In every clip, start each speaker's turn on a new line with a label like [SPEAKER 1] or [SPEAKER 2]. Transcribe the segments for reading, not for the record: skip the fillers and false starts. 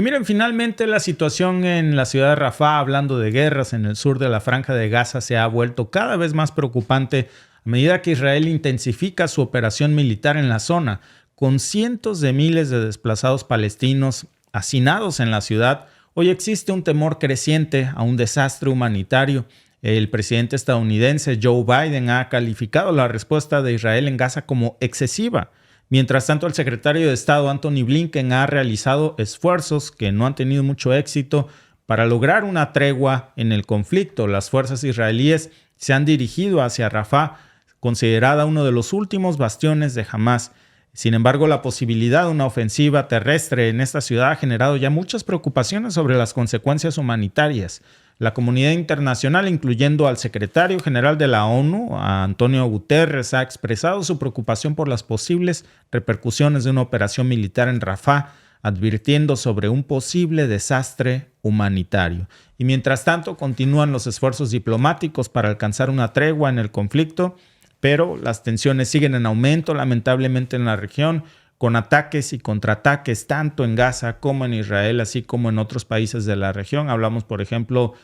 [SPEAKER 1] Y miren, finalmente la situación en la ciudad de Rafah, hablando de guerras en el sur de la Franja de Gaza, se ha vuelto cada vez más preocupante a medida que Israel intensifica su operación militar en la zona, con cientos de miles de desplazados palestinos hacinados en la ciudad. Hoy existe un temor creciente a un desastre humanitario. El presidente estadounidense Joe Biden ha calificado la respuesta de Israel en Gaza como excesiva. Mientras tanto, el secretario de Estado Antony Blinken ha realizado esfuerzos que no han tenido mucho éxito para lograr una tregua en el conflicto. Las fuerzas israelíes se han dirigido hacia Rafah, considerada uno de los últimos bastiones de Hamás. Sin embargo, la posibilidad de una ofensiva terrestre en esta ciudad ha generado ya muchas preocupaciones sobre las consecuencias humanitarias. La comunidad internacional, incluyendo al secretario general de la ONU, a Antonio Guterres, ha expresado su preocupación por las posibles repercusiones de una operación militar en Rafah, advirtiendo sobre un posible desastre humanitario. Y mientras tanto, continúan los esfuerzos diplomáticos para alcanzar una tregua en el conflicto, pero las tensiones siguen en aumento, lamentablemente, en la región, con ataques y contraataques tanto en Gaza como en Israel, así como en otros países de la región. Hablamos, por ejemplo,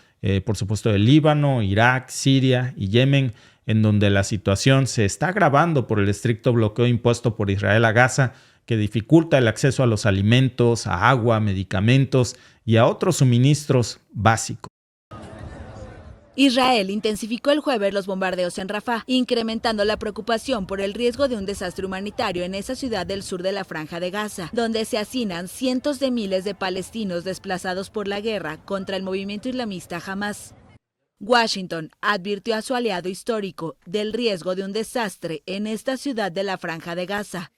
[SPEAKER 1] por supuesto, de Líbano, Irak, Siria y Yemen, en donde la situación se está agravando por el estricto bloqueo impuesto por Israel a Gaza, que dificulta el acceso a los alimentos, a agua, medicamentos y a otros suministros básicos.
[SPEAKER 2] Israel intensificó el jueves los bombardeos en Rafah, incrementando la preocupación por el riesgo de un desastre humanitario en esa ciudad del sur de la Franja de Gaza, donde se hacinan cientos de miles de palestinos desplazados por la guerra contra el movimiento islamista Hamás. Washington advirtió a su aliado histórico del riesgo de un desastre en esta ciudad de la Franja de Gaza.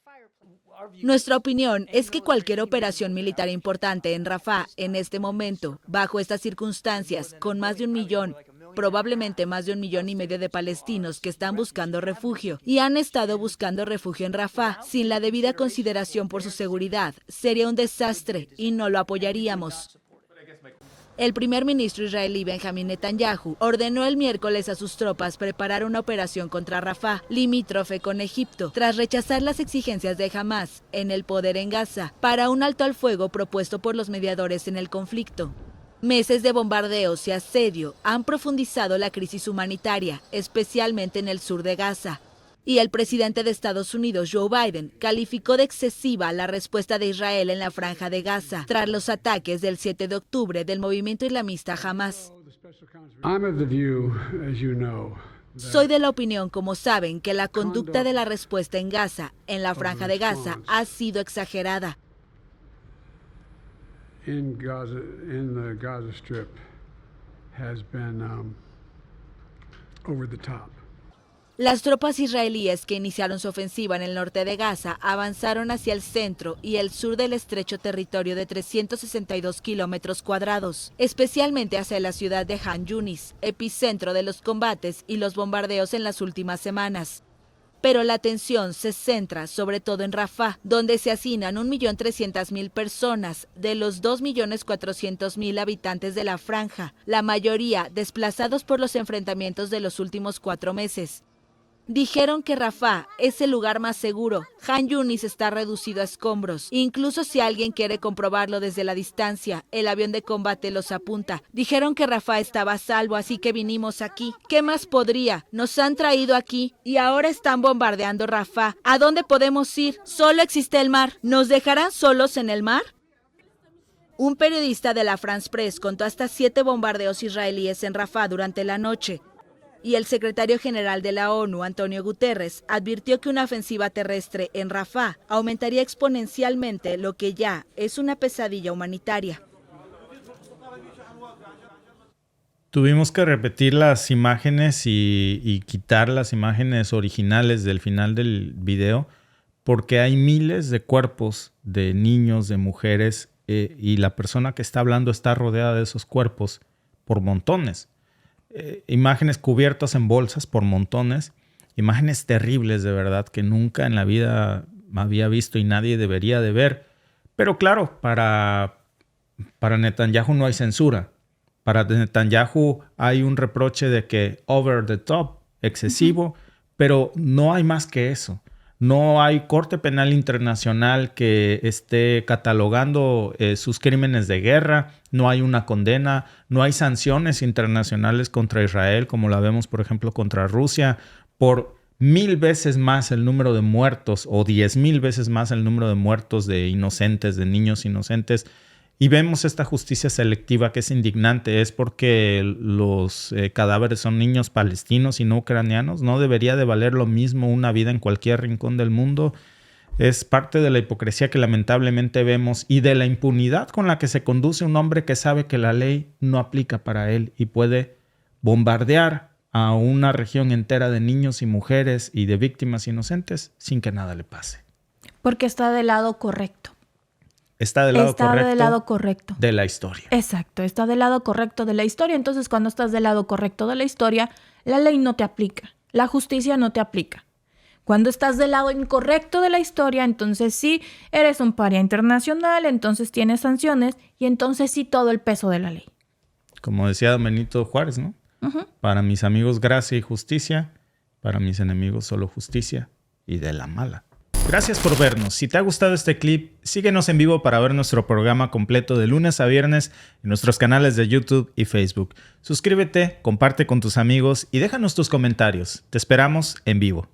[SPEAKER 2] Nuestra opinión es que cualquier operación militar importante en Rafah en este momento, bajo estas circunstancias, con más de 1 millón, probablemente más de 1,5 millones de palestinos que están buscando refugio y han estado buscando refugio en Rafah sin la debida consideración por su seguridad, sería un desastre y no lo apoyaríamos. El primer ministro israelí Benjamín Netanyahu ordenó el miércoles a sus tropas preparar una operación contra Rafah, limítrofe con Egipto, tras rechazar las exigencias de Hamás en el poder en Gaza para un alto al fuego propuesto por los mediadores en el conflicto. Meses de bombardeos y asedio han profundizado la crisis humanitaria, especialmente en el sur de Gaza. Y el presidente de Estados Unidos, Joe Biden, calificó de excesiva la respuesta de Israel en la Franja de Gaza tras los ataques del 7 de octubre del movimiento islamista Hamás. Soy de la opinión, como saben, que la conducta de la respuesta en Gaza, en la Franja de Gaza, ha sido exagerada.
[SPEAKER 3] In the Gaza Strip has been over the top.
[SPEAKER 2] Las tropas israelíes que iniciaron su ofensiva en el norte de Gaza avanzaron hacia el centro y el sur del estrecho territorio de 362 kilómetros cuadrados, especialmente hacia la ciudad de Han Yunis, epicentro de los combates y los bombardeos en las últimas semanas. Pero la atención se centra sobre todo en Rafah, donde se hacinan 1.300.000 personas de los 2.400.000 habitantes de la franja, la mayoría desplazados por los enfrentamientos de los últimos 4 meses. Dijeron que Rafah es el lugar más seguro. Han Yunis está reducido a escombros. Incluso si alguien quiere comprobarlo desde la distancia, el avión de combate los apunta. Dijeron que Rafah estaba a salvo, así que vinimos aquí. ¿Qué más podría? Nos han traído aquí y ahora están bombardeando Rafah. ¿A dónde podemos ir? Solo existe el mar. ¿Nos dejarán solos en el mar? Un periodista de la France Press contó hasta 7 bombardeos israelíes en Rafah durante la noche. Y el secretario general de la ONU, Antonio Guterres, advirtió que una ofensiva terrestre en Rafah aumentaría exponencialmente lo que ya es una pesadilla humanitaria.
[SPEAKER 1] Tuvimos que repetir las imágenes y quitar las imágenes originales del final del video porque hay miles de cuerpos de niños, de mujeres y la persona que está hablando está rodeada de esos cuerpos por montones. Imágenes cubiertas en bolsas por montones, imágenes terribles de verdad que nunca en la vida había visto y nadie debería de ver. Pero claro, para Netanyahu no hay censura. Para Netanyahu hay un reproche de que over the top, excesivo, pero no hay más que eso. No hay Corte Penal Internacional que esté catalogando sus crímenes de guerra. No hay una condena. No hay sanciones internacionales contra Israel, como la vemos, por ejemplo, contra Rusia, por 1000 veces más el número de muertos o 10,000 veces más el número de muertos de inocentes, de niños inocentes. Y vemos esta justicia selectiva que es indignante. Es porque los cadáveres son niños palestinos y no ucranianos. ¿No debería de valer lo mismo una vida en cualquier rincón del mundo? Es parte de la hipocresía que lamentablemente vemos y de la impunidad con la que se conduce un hombre que sabe que la ley no aplica para él y puede bombardear a una región entera de niños y mujeres y de víctimas inocentes sin que nada le pase.
[SPEAKER 4] Porque está del lado correcto.
[SPEAKER 1] Está del lado correcto de la historia.
[SPEAKER 4] Exacto, está del lado correcto de la historia. Entonces, cuando estás del lado correcto de la historia, la ley no te aplica, la justicia no te aplica. Cuando estás del lado incorrecto de la historia, entonces sí eres un paria internacional, entonces tienes sanciones y entonces sí todo el peso de la ley.
[SPEAKER 1] Como decía don Benito Juárez, ¿no? Uh-huh. Para mis amigos gracia y justicia, para mis enemigos solo justicia y de la mala. Gracias por vernos. Si te ha gustado este clip, síguenos en vivo para ver nuestro programa completo de lunes a viernes en nuestros canales de YouTube y Facebook. Suscríbete, comparte con tus amigos y déjanos tus comentarios. Te esperamos en vivo.